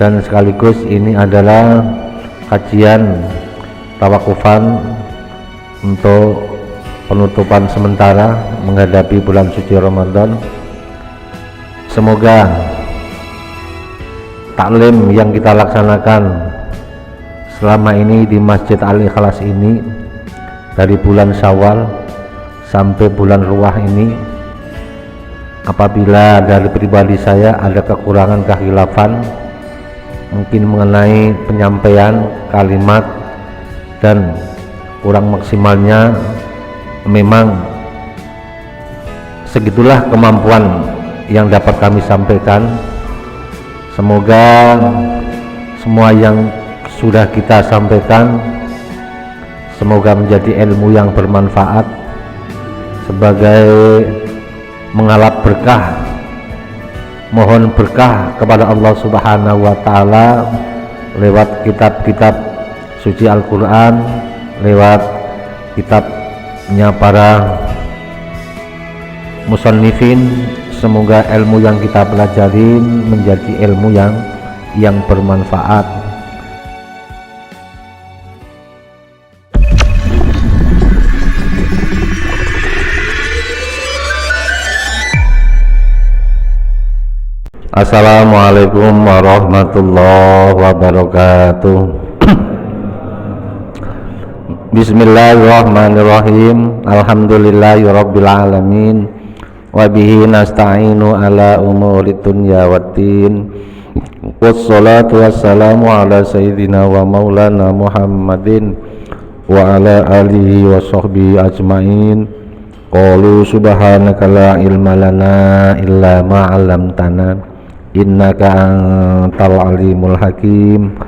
dan sekaligus ini adalah kajian tawakufan untuk penutupan sementara menghadapi bulan suci Ramadan. Semoga taklim yang kita laksanakan selama ini di Masjid Al-Ikhlas ini dari bulan Syawal sampai bulan Ruwah ini, apabila dari pribadi saya ada kekurangan kehilafan mungkin mengenai penyampaian kalimat dan kurang maksimalnya, memang segitulah kemampuan yang dapat kami sampaikan. Semoga semua yang sudah kita sampaikan semoga menjadi ilmu yang bermanfaat sebagai mengalap berkah, mohon berkah kepada Allah Subhanahu wa Ta'ala lewat kitab-kitab suci Al-Quran, lewat kitabnya para musannifin. Semoga ilmu yang kita pelajari menjadi ilmu yang bermanfaat. Assalamualaikum warahmatullahi wabarakatuh. Bismillahirrahmanirrahim. Alhamdulillahirabbil alamin. Wa bihi nasta'inu ala umuri dunya waddin. Wassalatu wassalamu ala sayyidina wa maulana Muhammadin wa ala alihi wa sahbihi ajmain. Qalu subhanaka la ilma lana illa ma 'allamtana innaka antal alimul hakim.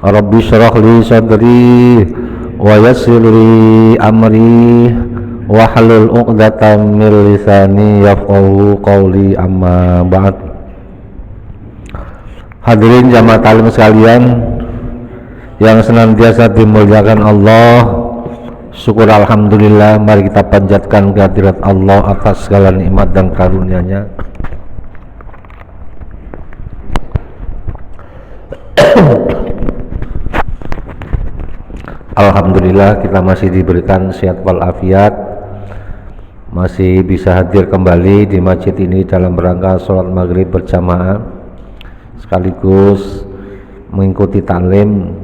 Rabbi shrah li sadri wa yassir li amri wahlul 'uqdatam min lisani yafqahu qawli, amma ba'd. Hadirin jamaah taklim sekalian yang senantiasa dimuliakan Allah, syukur alhamdulillah, mari kita panjatkan kehadirat Allah atas segala nikmat dan karunia-Nya. Alhamdulillah kita masih diberikan sehat walafiat, masih bisa hadir kembali di masjid ini dalam rangka sholat maghrib berjamaah sekaligus mengikuti taklim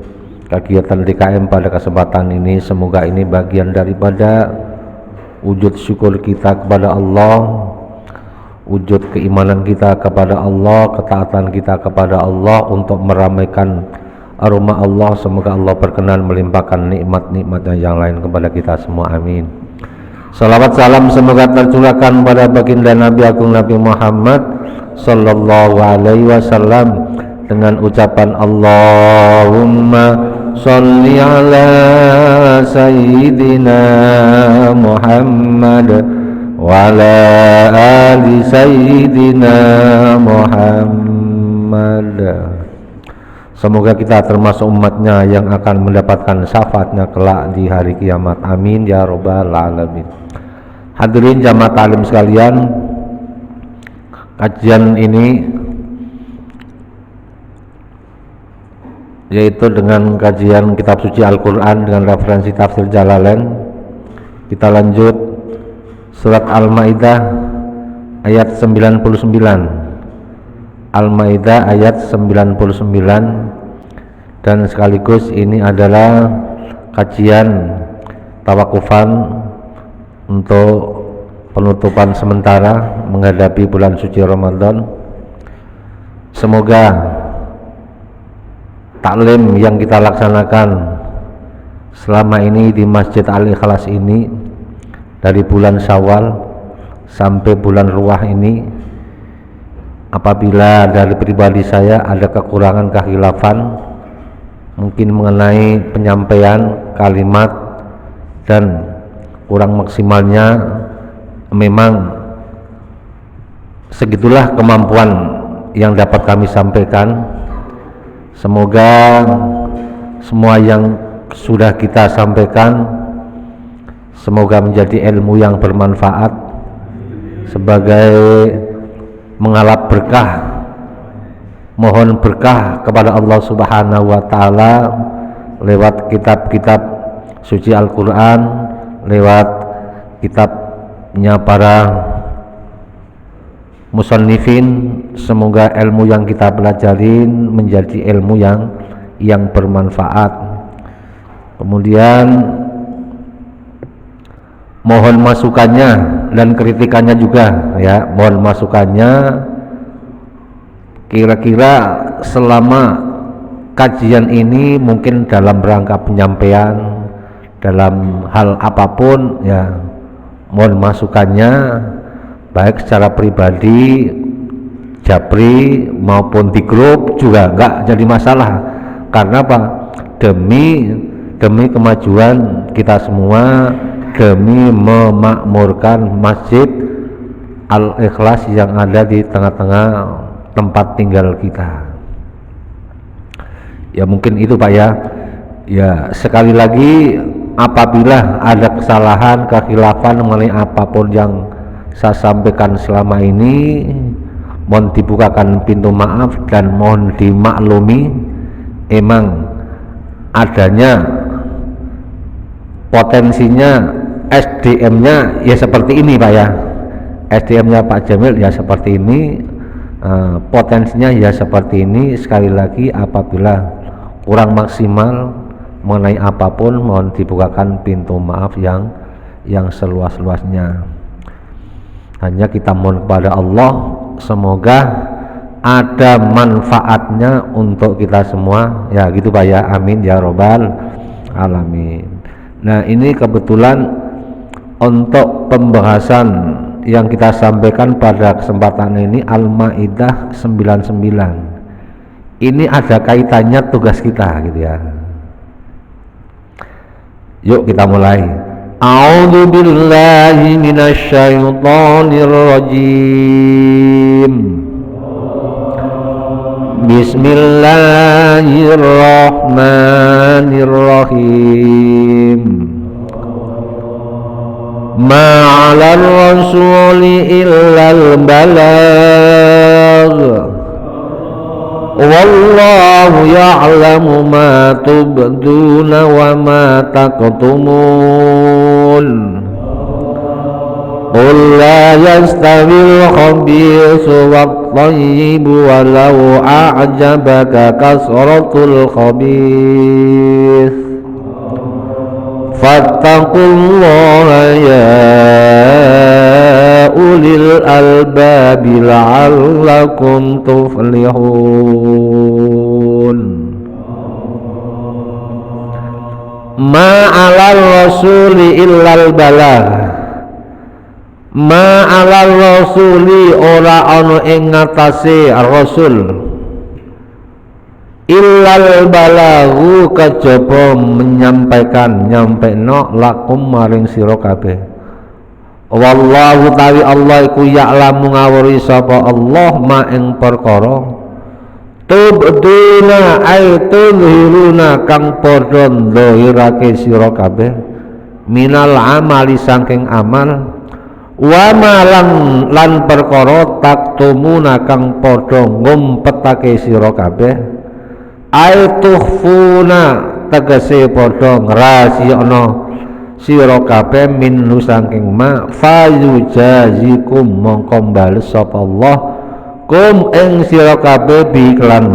kegiatan DKM pada kesempatan ini. Semoga ini bagian daripada wujud syukur kita kepada Allah, wujud keimanan kita kepada Allah, ketaatan kita kepada Allah untuk meramaikan aroma Allah. Semoga Allah berkenan melimpahkan nikmat-nikmatnya yang lain kepada kita semua, amin. Salawat salam semoga tercurahkan pada baginda Nabi Agung Nabi Muhammad sallallahu alaihi wasallam dengan ucapan Allahumma sholli ala sayyidina Muhammad wa ala ali sayyidina Muhammad. Semoga kita termasuk umatnya yang akan mendapatkan syafaatnya kelak di hari kiamat, amin ya rabbal alamin. Hadirin jamaah taklim sekalian, kajian ini yaitu dengan kajian kitab suci Al-Quran dengan referensi tafsir Jalalain. Kita lanjut surat Al-Maidah ayat 99. Al-Maidah ayat 99, dan sekaligus ini adalah kajian tawakufan untuk penutupan sementara menghadapi bulan suci Ramadan. Semoga taklim yang kita laksanakan selama ini di Masjid Al-Ikhlas ini dari bulan Syawal sampai bulan Ruwah ini, apabila dari pribadi saya ada kekurangan kehilafan mungkin mengenai penyampaian kalimat dan kurang maksimalnya, memang segitulah kemampuan yang dapat kami sampaikan. Semoga semua yang sudah kita sampaikan semoga menjadi ilmu yang bermanfaat sebagai mengalap berkah, mohon berkah kepada Allah Subhanahu wa taala lewat kitab-kitab suci Al-Qur'an, lewat kitabnya para musannifin. Semoga ilmu yang kita pelajarin menjadi ilmu yang bermanfaat. Kemudian mohon masukannya dan kritikannya juga ya, mohon masukannya. Kira-kira selama kajian ini mungkin dalam rangka penyampaian dalam hal apapun ya, mohon masukannya baik secara pribadi, japri maupun di grup juga enggak jadi masalah. Karena apa? Demi kemajuan kita semua, demi memakmurkan Masjid Al-Ikhlas yang ada di tengah-tengah tempat tinggal kita. Ya mungkin itu Pak ya. Ya sekali lagi, apabila ada kesalahan, kekhilafan mengenai apapun yang saya sampaikan selama ini, mohon dibukakan pintu maaf dan mohon dimaklumi. Emang adanya potensinya, SDM-nya ya seperti ini Pak ya, SDM-nya Pak Jamil ya seperti ini, potensinya ya seperti ini. Sekali lagi, apabila kurang maksimal mengenai apapun, mohon dibukakan pintu maaf yang seluas-luasnya. Hanya kita mohon kepada Allah, semoga ada manfaatnya untuk kita semua ya, gitu Pak ya, amin ya robbal alamin. Nah ini kebetulan untuk pembahasan yang kita sampaikan pada kesempatan ini Al-Maidah 99. Ini ada kaitannya tugas kita gitu ya. Yuk kita mulai. A'udzu billahi minasyaitonir rajim. Bismillahirrahmanirrahim. Ma 'alal rasuli illal balagh. Wallahu ya'lamu ma tubduna wa ma taktumun. Qul la yastawil khabithu wat-thayyibu walau a'jabaka kasratul khabith. Fattaqullaha ya ulil albabi la'allakum tuflihun. Ma 'alal rasuli illal balagh. Ma 'alal rasuli ora ana ing ngatasé rasul illal balaghu kejaba menyampaikan, nyampekno lakum maring sira kabeh. Wallahu tawi Allah iku ya'lamu ngawuri sapa Allah ma ing perkara tubduna ay tudhiruna kang padha ndhahirake sira kabeh minal amali saking amal, wa malang lan perkara taktumuna kang padha ngumpetake sira kabeh, ay tukhfuna tegese padha ngrahasiakno sira kabeh minhu saking ma fayujazikum mongko bales sapa Allah kum ing sira kabeh bi iklan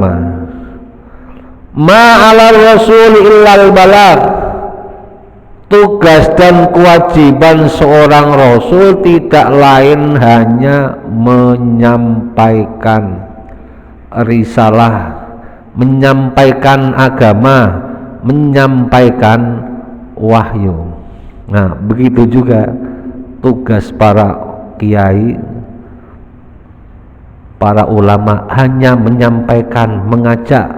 ma 'alal rasul illal balagh. Tugas dan kewajiban seorang rasul tidak lain hanya menyampaikan risalah, menyampaikan agama, menyampaikan wahyu. Nah begitu juga tugas para kiai, para ulama hanya menyampaikan, mengajak,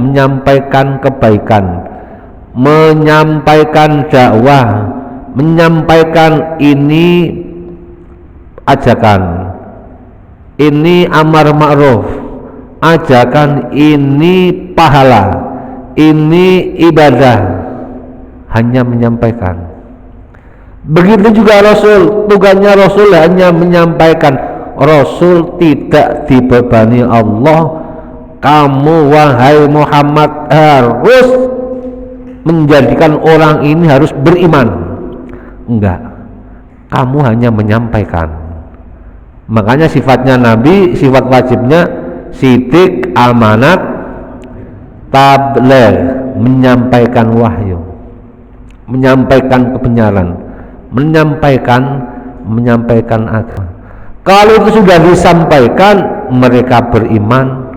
menyampaikan kebaikan, menyampaikan dakwah, menyampaikan ini ajakan, ini amar ma'ruf, ajakan ini pahala, ini ibadah, hanya menyampaikan. Begitu juga Rasul, tugasnya Rasul hanya menyampaikan. Rasul tidak dibebani Allah kamu wahai Muhammad harus menjadikan orang ini harus beriman. Enggak, kamu hanya menyampaikan. Makanya sifatnya Nabi, sifat wajibnya sidik, amanat, tabligh, menyampaikan wahyu, menyampaikan kebenaran, menyampaikan agama. Kalau itu sudah disampaikan, mereka beriman,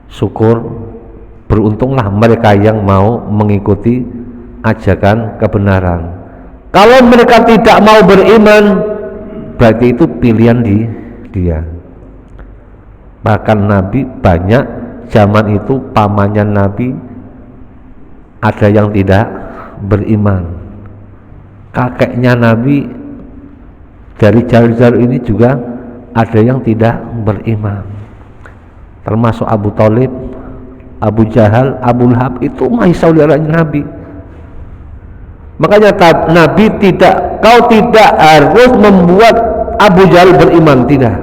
syukur, beruntunglah mereka yang mau mengikuti ajakan kebenaran. Kalau mereka tidak mau beriman, berarti itu pilihan dia. Bahkan Nabi banyak zaman itu pamannya Nabi ada yang tidak beriman. Kakeknya Nabi dari jalur-jalur ini juga ada yang tidak beriman, termasuk Abu Thalib, Abu Jahal, Abu Lahab, itu masih saudaranya Nabi. Makanya Nabi kau tidak harus membuat Abu Jahal beriman, tidak.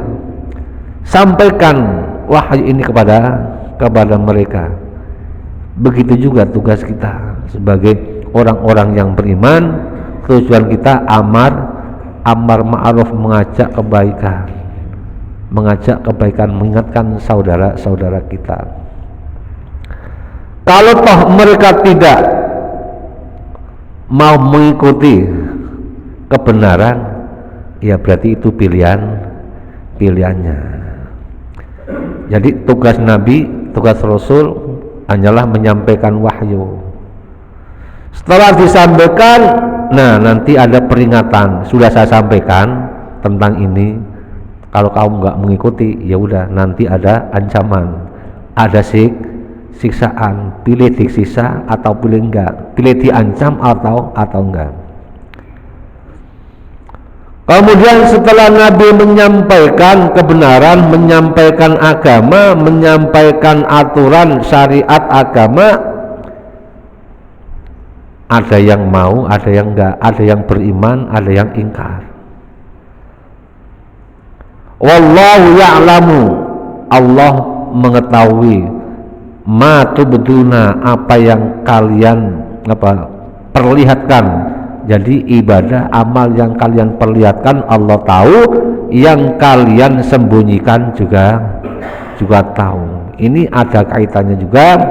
Sampaikan wahyu ini kepada mereka. Begitu juga tugas kita sebagai orang-orang yang beriman. Tujuan kita amar ma'ruf, mengajak kebaikan, mengingatkan saudara-saudara kita. Kalau toh mereka tidak mau mengikuti kebenaran, ya berarti itu pilihannya. Jadi tugas Nabi, tugas Rasul hanyalah menyampaikan wahyu. Setelah disampaikan, nah nanti ada peringatan. Sudah saya sampaikan tentang ini. Kalau kamu nggak mengikuti, ya udah nanti ada ancaman, ada siksaan. Pilih disiksa atau pilih enggak, pilih diancam atau enggak. Kemudian setelah Nabi menyampaikan kebenaran, menyampaikan agama, menyampaikan aturan syariat agama, ada yang mau, ada yang enggak, ada yang beriman, ada yang ingkar. Wallahu ya'lamu, Allah mengetahui ma tubduna, apa yang kalian perlihatkan. Jadi ibadah, amal yang kalian perlihatkan Allah tahu, yang kalian sembunyikan juga tahu. Ini ada kaitannya juga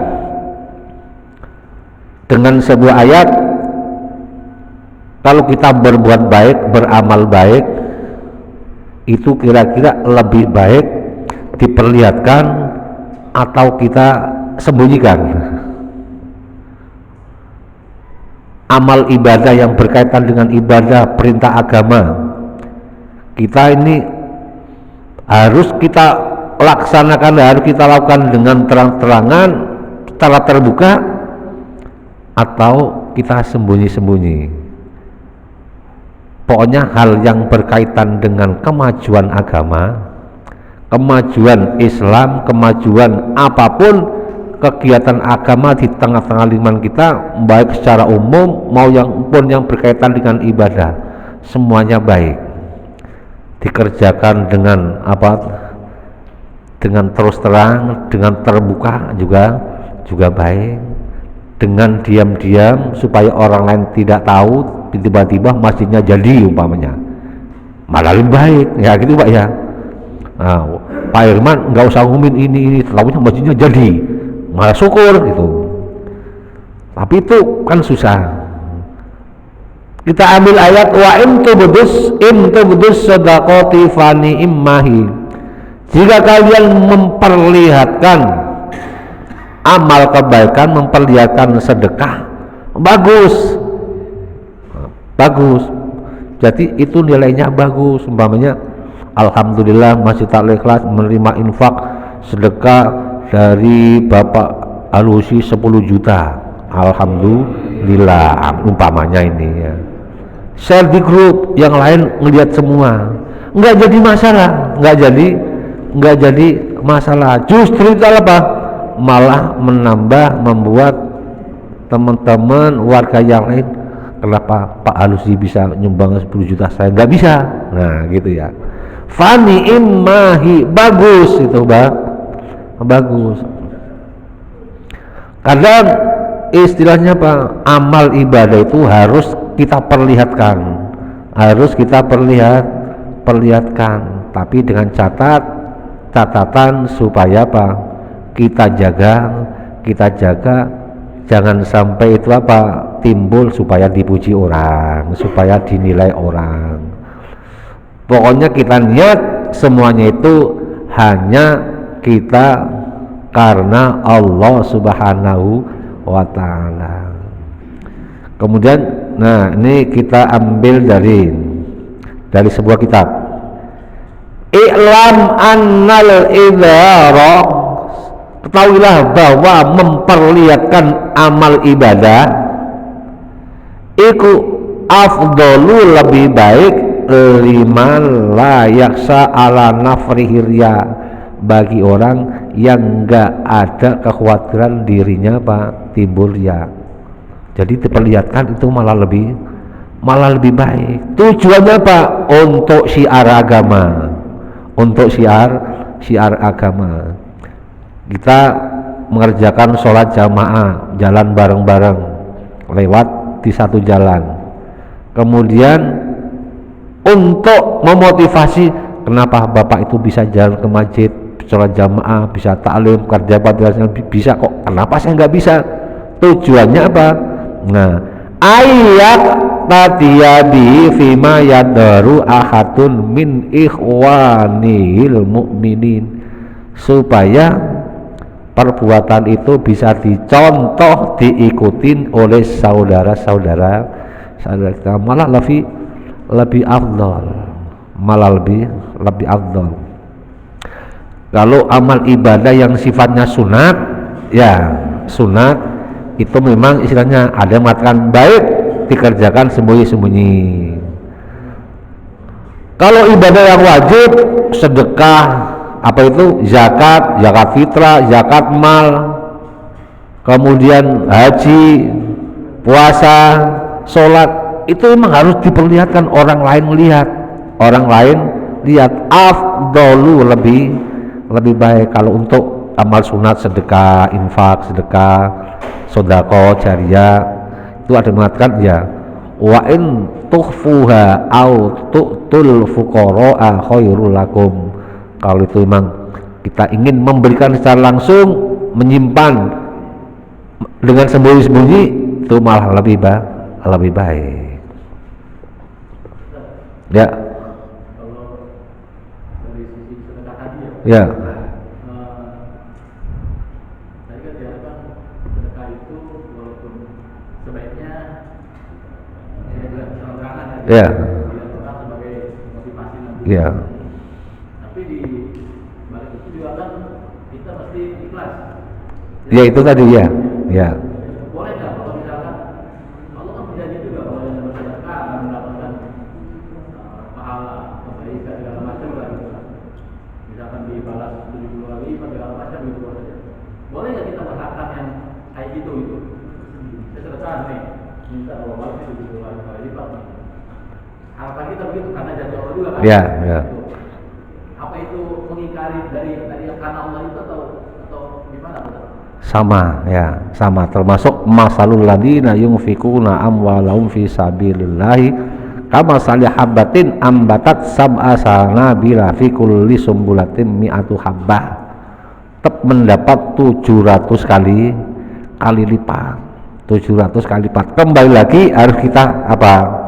dengan sebuah ayat. Kalau kita berbuat baik, beramal baik, itu kira-kira lebih baik diperlihatkan atau kita sembunyikan? Amal ibadah yang berkaitan dengan ibadah perintah agama kita ini harus kita laksanakan, harus kita lakukan dengan terang-terangan, secara terbuka, atau kita sembunyi-sembunyi. Pokoknya hal yang berkaitan dengan kemajuan agama, kemajuan Islam, kemajuan apapun kegiatan agama di tengah-tengah lingkungan kita, baik secara umum maupun yang berkaitan dengan ibadah, semuanya baik dikerjakan dengan dengan terus terang, dengan terbuka juga baik, dengan diam-diam supaya orang lain tidak tahu, tiba-tiba masjidnya jadi umpamanya, malah lebih baik ya gitu Pak ya. Nah, Pak Irman nggak usah ngumumin ini, tahunya masjidnya jadi, malah syukur gitu. Tapi itu kan susah. Kita ambil ayat wa in tubdus sadaqati fani immahi. Jika kalian memperlihatkan amal kebaikan, memperlihatkan sedekah, bagus. Jadi itu nilainya bagus. Umpamanya alhamdulillah Masjid Al Ikhlas menerima infak sedekah dari Bapak Alusi 10 juta. Alhamdulillah umpamanya ini ya. Share di grup, yang lain ngelihat semua. Enggak jadi masalah. Justru itu apa? Malah membuat teman-teman warga yang lain, kenapa Pak Alusi bisa nyumbang 10 juta, saya nggak bisa. Nah gitu ya. Fani immahi, bagus itu bagus. Kadang istilahnya apa, amal ibadah itu harus kita perlihatkan, perlihatkan, tapi dengan catatan supaya apa, kita jaga jangan sampai itu apa, timbul supaya dipuji orang, supaya dinilai orang. Pokoknya kita niat semuanya itu hanya kita karena Allah Subhanahu wa ta'ala. Kemudian nah ini kita ambil dari sebuah kitab, I'lam annal idhara, ketahuilah bahwa memperlihatkan amal ibadah iku afdalu, lebih baik, liman la yaksa ala nafrihirya, bagi orang yang enggak ada kekhawatiran dirinya apa, timbul ya. Jadi diperlihatkan itu malah lebih baik. Tujuannya apa? Untuk syiar agama, syiar agama. Kita mengerjakan sholat jamaah, jalan bareng-bareng, lewat di satu jalan. Kemudian untuk memotivasi, kenapa bapak itu bisa jalan ke masjid, sholat jamaah, bisa taklim, kerja padrasnya bisa kok, kenapa saya nggak bisa? Tujuannya apa? Nah, ayat tadiyadi fima yadaru ahadun min ikhwanil mu'minin, supaya perbuatan itu bisa dicontoh, diikutin oleh saudara-saudara kita, malah lebih afdal, lebih afdal. Kalau amal ibadah yang sifatnya sunat, ya sunat itu memang istilahnya ada yang mengatakan baik dikerjakan sembunyi-sembunyi. Kalau ibadah yang wajib, sedekah, apa itu, zakat fitrah, zakat mal, kemudian haji, puasa, sholat, itu memang harus diperlihatkan, orang lain lihat, afdalu, lebih baik. Kalau untuk amal sunat, sedekah, infak, sodako, jariyah, itu ada mengatakan ya, wa in tukhfuha au tu'tul fuqara'a khairul lakum. Kalau itu memang kita ingin memberikan secara langsung, menyimpan dengan sembunyi-sembunyi, itu malah lebih baik. Ya. Kalau dari sisi sedekah tadi ya. Tadi kan diharapkan sedekah itu walaupun sebaiknya terang-terangan Ya. dilakukan sebagai motivasi nanti. Ya. Tapi di balik itu juga kan kita pasti ikhlas. Ya itu tadi ya. Ya. Boleh nggak kalau misalkan Allah kan berjanji juga kalau yang bersedekah akan mendapatkan pahala, kebaikan segala macam lah gitu. Misalkan dibalas 70 kali lipat segala macam gitu saja. Boleh nggak kita berharap yang kayak gitu? Saya sedekah nih, minta Allah balas 70 kali lipat. Harapan kita begitu karena janji Allah juga kan. Ya. Apa itu mengingkari dari yang karena Allah itu atau gimana Pak? Sama termasuk masalul ladina yunfikuna amwalahum fi sabilillahi kama salihabatin ambatat sab'a sanabila fi kulli sumbulatin mi'atu habbah, tetap mendapat 700 kali lipat. 700 kali lipat. Kembali lagi harus kita apa?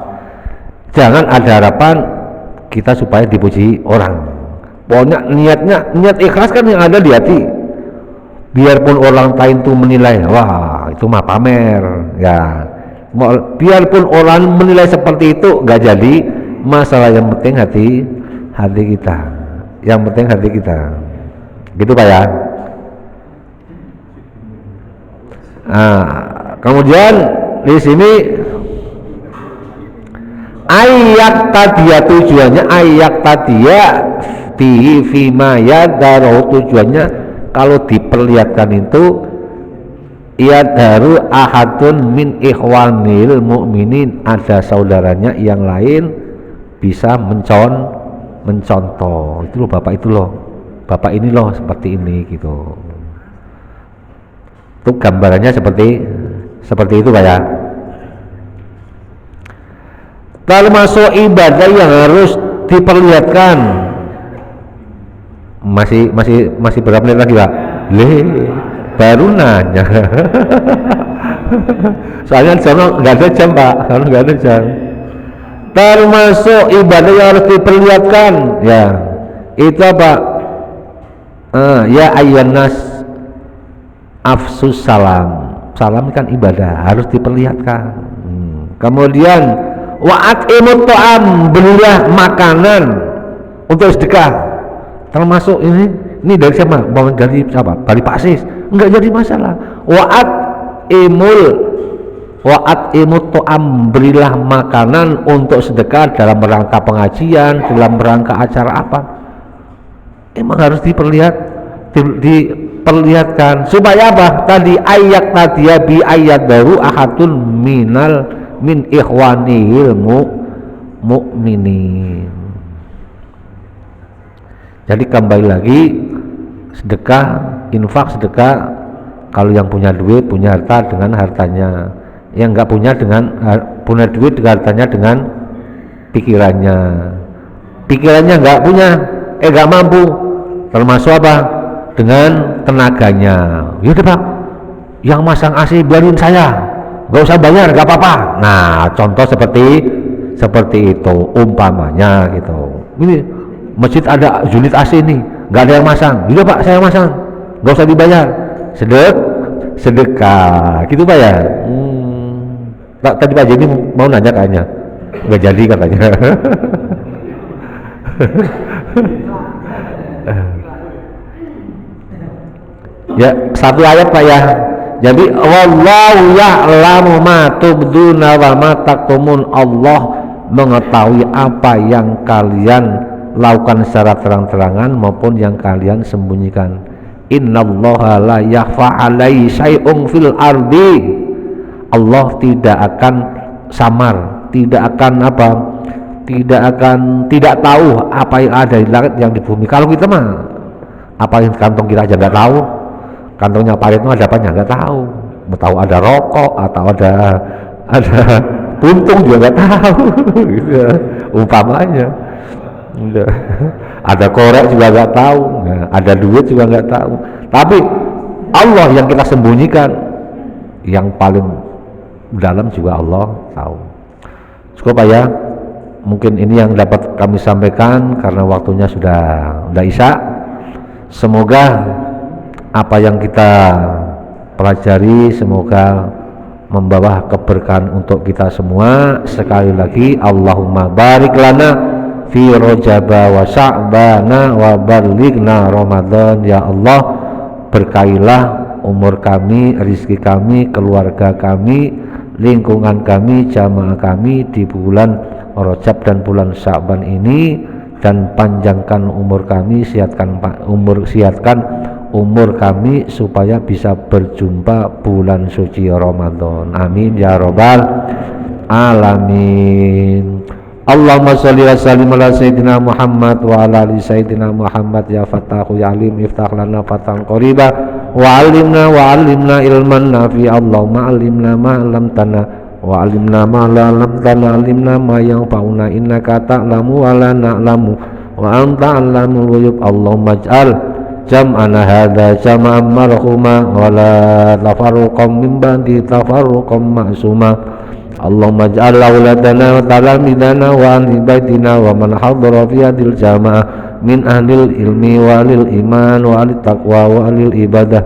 Jangan ada harapan kita supaya dipuji orang. Pokoknya niat ikhlas kan yang ada di hati. Biarpun orang lain tuh menilai, wah itu mah pamer, ya. Biarpun orang menilai seperti itu, nggak jadi masalah. Yang penting hati kita. Yang penting hati kita. Gitu Pak ya. Nah, kemudian di sini ayat tadiya, tujuannya ayat tadiya di fima yadaru, tujuannya kalau diperlihatkan itu yadharu ahadun min ikhwanil mu'minin, ada saudaranya yang lain bisa mencontoh. Itu loh Bapak, bapak ini loh seperti ini gitu. Itu gambarannya seperti itu Pak ya. Termasuk ibadah yang harus diperlihatkan. Masih berapa menit lagi Pak? Baru nanya. Soalnya sono nggak ada jam Pak, sono nggak ada jam. Termasuk ibadah yang harus diperlihatkan, ya itu apa? Ya ayyuhan nas afsus salam. Salam kan ibadah, harus diperlihatkan. Kemudian wa'atimut ta'am, belilah makanan untuk sedekah. Termasuk ini dari siapa? Mau dari siapa? Dari Pak Sis? Enggak jadi masalah. Wa'atimut ta'am, berilah makanan untuk sedekah dalam rangka pengajian, dalam rangka acara apa. Emang harus diperlihatkan supaya apa? Tadi ayat ya bi ayat baru ahadun min ikhwanihil mu'minin. Jadi kembali lagi sedekah, infak sedekah, kalau yang punya duit, punya harta dengan hartanya, yang nggak punya punya duit dengan hartanya dengan pikirannya nggak punya, nggak mampu, termasuk apa? Dengan tenaganya. Yaudah Pak, yang masang AC biarin saya, nggak usah bayar, nggak apa-apa. Nah contoh seperti itu umpamanya gitu. Ini masjid ada unit AC nih, nggak ada yang masang. Yaudah Pak, saya masang, nggak usah dibayar, sedekah gitu Pak ya. Tadi Pak Jenny mau nanya kayaknya nggak jadi katanya. Ya satu ayat Pak ya. Jadi wallahu ya'lamu ma tubduna wa ma taktumun. Allah mengetahui apa yang kalian lakukan secara terang-terangan maupun yang kalian sembunyikan. Innallaha la yakhfa 'alaihi syai'un fil ardi. Allah tidak akan samar, tidak tahu apa yang ada di langit yang di bumi. Kalau kita mah apa yang kantong kita aja nggak tahu, kantongnya Pak Retno ada apanya nggak tahu. Mau tahu ada rokok atau ada puntung juga nggak tahu. Gitu. Umpamanya ada korek juga nggak tahu, ada duit juga nggak tahu. Tapi Allah yang kita sembunyikan, yang paling dalam juga Allah tahu. Cukup Pak ya, mungkin ini yang dapat kami sampaikan karena waktunya sudah isya. Semoga apa yang kita pelajari semoga membawa keberkahan untuk kita semua. Sekali lagi Allahumma barik lana fi rojaba wa sya'bana wa balighna Ramadan. Ya Allah, berkailah umur kami, rizki kami, keluarga kami, lingkungan kami, jamaah kami di bulan Rajab dan bulan Sya'ban ini, dan panjangkan umur kami, sihatkan umur kami supaya bisa berjumpa bulan suci Ramadan. Amin ya rabbal alamin. Allahumma sholli wa sallim ala sayyidina Muhammad wa ala ali sayyidina Muhammad. Ya Fattahu ya Alim, iftah lana fatan qariba wa alimna ilman nafi. Allahumma alimna ma 'allamtana wa alimna ma la 'allamtana, alimna ma yanfa'una, innaka ta'lamu wa la na'lamu wa anta 'allamul ghuyub. Allahumma ij'al jam'ana hadza jam'an marhuma wa la tafarruqan min ba'di tafarruqan ma'suma. Allahumma ij'al auladana wa talamidana wa ahli baitina wa man hadara fi hadhil jamaah min ahlil ilmi wa ahlil iman wa ahlil taqwa wa ahlil ibadah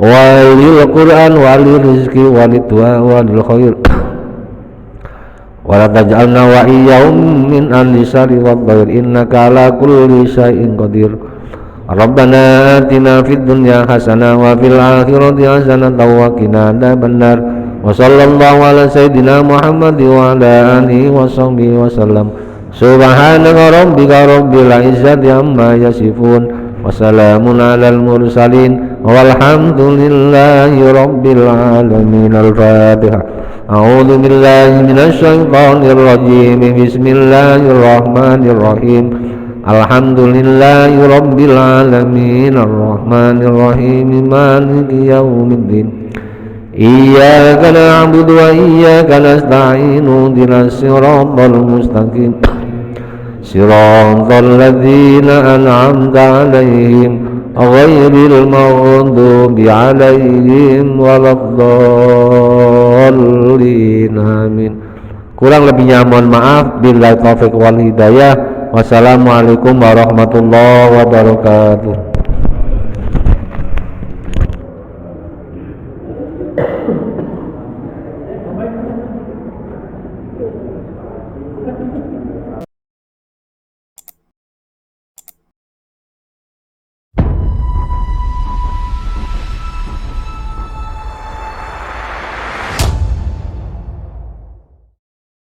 wa ahlil quran wa ahlil rizki wa ahlil du'a wa ahlil khair wa la taj'alna wa iyyahum min ahli syarri wa dhair, innaka ala kulli syai'in qadir. Rabbana atina fid dunya hasanah wa fil akhirati hasanah wa qina adzabannar. Wa sallallahu ala sayyidina Muhammad wa ala alihi wa sahbihi wa sallam. Subhanaka rabbika rabbil izzati amma yasifun wa salamun alal mursalin walhamdulillahi rabbil alamin. Al-Fatihah. A'udzu billahi minasy syaithanir rajim. Bismillahirrahmanirrahim. Alhamdulillahi rabbil alamin arrahmanir rahim maliki yaumiddin iyyaka na'budu wa iyyaka nasta'in ihdinas siratal mustaqim siratal ladzina an'amta 'alaihim ghairil maghdubi 'alaihim waladdallin amin. Kurang lebihnya mohon maaf. Billahi taufiq wal hidayah. Wassalamualaikum warahmatullahi wabarakatuh.